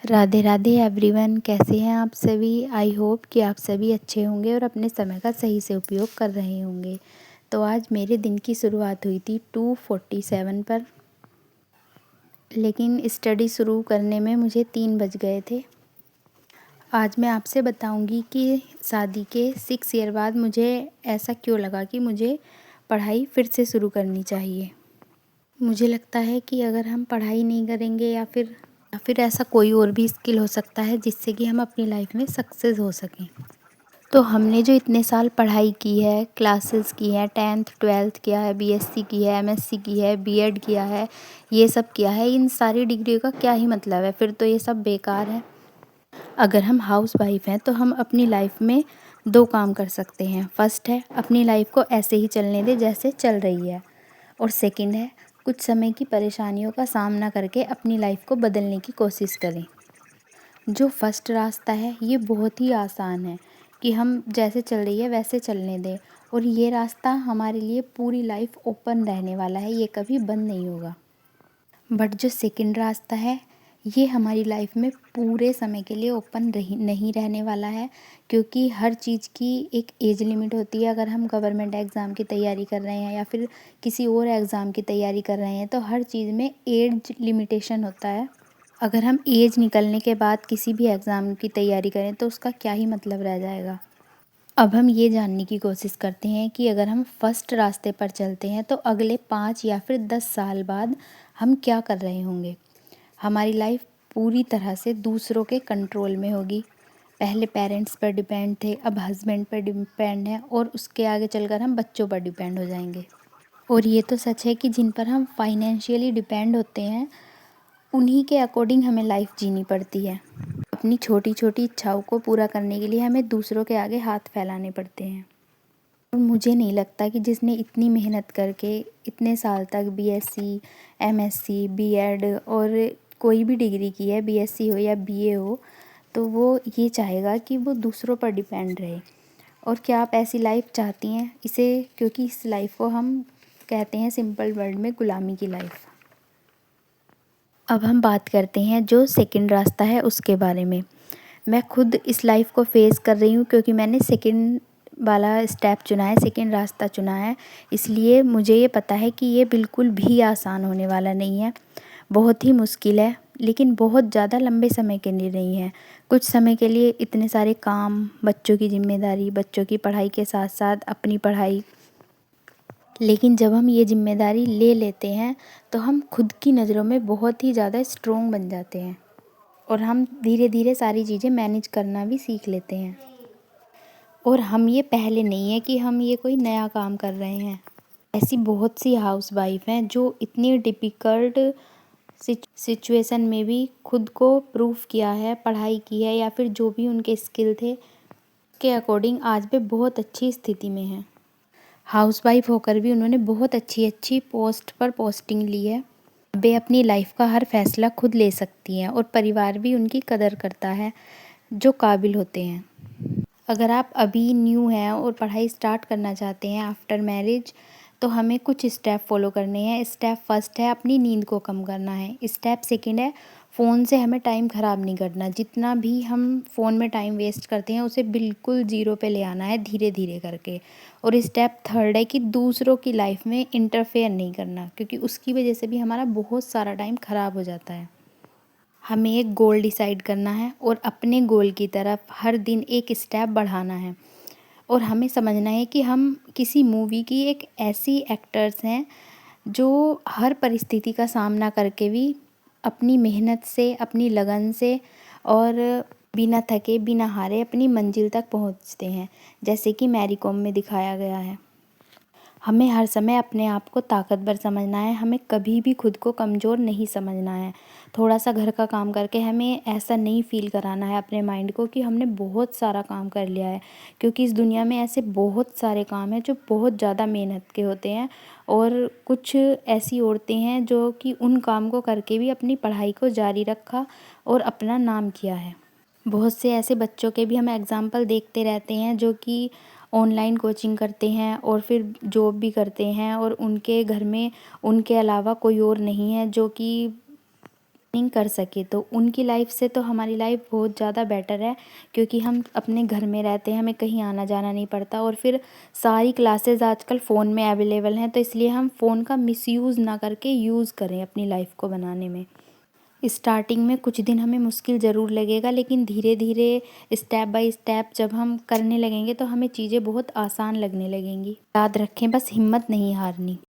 Radhe Radhe everyone, कैसे हैं आप सभी। आई होप कि आप सभी अच्छे होंगे और अपने समय का सही से उपयोग कर रहे होंगे। तो आज मेरे दिन की शुरुआत हुई थी 2:47 पर, लेकिन स्टडी शुरू करने में मुझे 3 बज गए थे। आज मैं आपसे बताऊंगी कि शादी के 6 ईयर बाद मुझे ऐसा क्यों लगा कि मुझे पढ़ाई फिर से शुरू करनी चाहिए। मुझे लगता है कि अगर हम पढ़ाई नहीं करेंगे या फिर ऐसा कोई और भी स्किल हो सकता है जिससे कि हम अपनी लाइफ में सक्सेस हो सकें। तो हमने जो इतने साल पढ़ाई की है, क्लासेस की हैं, 10th 12th किया है, बीएससी की है, एमएससी की है, बीएड किया है, ये सब किया है, इन सारी डिग्रियों का क्या ही मतलब है। फिर तो ये सब बेकार है। अगर हम हाउस वाइफ हैं तो हम अपनी लाइफ में 2 काम कर सकते हैं। फर्स्ट है अपनी लाइफ को ऐसे ही चलने दें जैसे चल रही है, और सेकंड है कुछ समय की परेशानियों का सामना करके अपनी लाइफ को बदलने की कोशिश करें। जो फर्स्ट रास्ता है ये बहुत ही आसान है कि हम जैसे चल रही है वैसे चलने दें, और ये रास्ता हमारे लिए पूरी लाइफ ओपन रहने वाला है, ये कभी बंद नहीं होगा। बट जो सेकंड रास्ता है ये हमारी लाइफ में पूरे समय के लिए ओपन नहीं रहने वाला है, क्योंकि हर चीज़ की एक एज लिमिट होती है। अगर हम गवर्नमेंट एग्ज़ाम की तैयारी कर रहे हैं या फिर किसी और एग्ज़ाम की तैयारी कर रहे हैं तो हर चीज़ में एज लिमिटेशन होता है। अगर हम एज निकलने के बाद किसी भी एग्ज़ाम की तैयारी करें तो उसका क्या ही मतलब रह जाएगा। अब हम ये जानने की कोशिश करते हैं कि अगर हम फर्स्ट रास्ते पर चलते हैं तो अगले 5 या फिर 10 साल बाद हम क्या कर रहे होंगे। हमारी लाइफ पूरी तरह से दूसरों के कंट्रोल में होगी। पहले पेरेंट्स पर डिपेंड थे, अब हस्बैंड पर डिपेंड है, और उसके आगे चलकर हम बच्चों पर डिपेंड हो जाएंगे। और ये तो सच है कि जिन पर हम फाइनेंशियली डिपेंड होते हैं उन्हीं के अकॉर्डिंग हमें लाइफ जीनी पड़ती है। अपनी छोटी छोटी इच्छाओं को पूरा करने के लिए हमें दूसरों के आगे हाथ फैलाने पड़ते हैं। और मुझे नहीं लगता कि जिसने इतनी मेहनत करके इतने साल तक बीएससी, एमएससी, बीएड और कोई भी डिग्री की है, बीएससी हो या बीए हो, तो वो ये चाहेगा कि वो दूसरों पर डिपेंड रहे। और क्या आप ऐसी लाइफ चाहती हैं? क्योंकि इस लाइफ को हम कहते हैं सिंपल वर्ड में गुलामी की लाइफ। अब हम बात करते हैं जो सेकंड रास्ता है उसके बारे में। मैं खुद इस लाइफ को फेस कर रही हूँ क्योंकि मैंने सेकंड वाला स्टेप चुना है, सेकंड रास्ता चुना है। इसलिए मुझे ये पता है कि ये बिल्कुल भी आसान होने वाला नहीं है, बहुत ही मुश्किल है, लेकिन बहुत ज़्यादा लंबे समय के लिए नहीं है। कुछ समय के लिए इतने सारे काम, बच्चों की जिम्मेदारी, बच्चों की पढ़ाई के साथ साथ अपनी पढ़ाई, लेकिन जब हम ये जिम्मेदारी ले लेते हैं तो हम खुद की नज़रों में बहुत ही ज़्यादा स्ट्रोंग बन जाते हैं, और हम धीरे धीरे सारी चीज़ें मैनेज करना भी सीख लेते हैं। और हम ये पहले नहीं है कि हम ये कोई नया काम कर रहे हैं। ऐसी बहुत सी हाउसवाइफ हैं जो इतनी डिफ़िकल्ट सिचुएशन में भी खुद को प्रूव किया है, पढ़ाई की है या फिर जो भी उनके स्किल थे के अकॉर्डिंग आज भी बहुत अच्छी स्थिति में हैं। हाउसवाइफ होकर भी उन्होंने बहुत अच्छी अच्छी पोस्ट पर पोस्टिंग ली है। वे अपनी लाइफ का हर फैसला खुद ले सकती हैं और परिवार भी उनकी कदर करता है जो काबिल होते हैं। अगर आप अभी न्यू हैं और पढ़ाई स्टार्ट करना चाहते हैं आफ्टर मैरिज, तो हमें कुछ स्टेप फॉलो करने हैं। स्टेप फर्स्ट है अपनी नींद को कम करना है। स्टेप सेकंड है फ़ोन से हमें टाइम ख़राब नहीं करना। जितना भी हम फ़ोन में टाइम वेस्ट करते हैं उसे बिल्कुल ज़ीरो पे ले आना है, धीरे धीरे करके। और स्टेप थर्ड है कि दूसरों की लाइफ में इंटरफेयर नहीं करना, क्योंकि उसकी वजह से भी हमारा बहुत सारा टाइम ख़राब हो जाता है। हमें एक गोल डिसाइड करना है और अपने गोल की तरफ हर दिन एक स्टेप बढ़ाना है। और हमें समझना है कि हम किसी मूवी की एक ऐसी एक्टर्स हैं जो हर परिस्थिति का सामना करके भी अपनी मेहनत से, अपनी लगन से और बिना थके बिना हारे अपनी मंजिल तक पहुंचते हैं, जैसे कि मैरी कॉम में दिखाया गया है। हमें हर समय अपने आप को ताकतवर समझना है, हमें कभी भी खुद को कमज़ोर नहीं समझना है। थोड़ा सा घर का काम करके हमें ऐसा नहीं फ़ील कराना है अपने माइंड को कि हमने बहुत सारा काम कर लिया है, क्योंकि इस दुनिया में ऐसे बहुत सारे काम हैं जो बहुत ज़्यादा मेहनत के होते हैं। और कुछ ऐसी औरतें हैं जो कि उन काम को करके भी अपनी पढ़ाई को जारी रखा और अपना नाम किया है। बहुत से ऐसे बच्चों के भी हम एग्ज़ाम्पल देखते रहते हैं जो कि ऑनलाइन कोचिंग करते हैं और फिर जॉब भी करते हैं, और उनके घर में उनके अलावा कोई और नहीं है जो कि कर सके, तो उनकी लाइफ से तो हमारी लाइफ बहुत ज़्यादा बेटर है, क्योंकि हम अपने घर में रहते हैं, हमें कहीं आना जाना नहीं पड़ता। और फिर सारी क्लासेस आजकल फ़ोन में अवेलेबल हैं, तो इसलिए हम फ़ोन का मिसयूज़ ना करके यूज़ करें अपनी लाइफ को बनाने में। स्टार्टिंग में कुछ दिन हमें मुश्किल ज़रूर लगेगा, लेकिन धीरे धीरे स्टेप बाय स्टेप जब हम करने लगेंगे तो हमें चीज़ें बहुत आसान लगने लगेंगी। याद रखें, बस हिम्मत नहीं हारनी।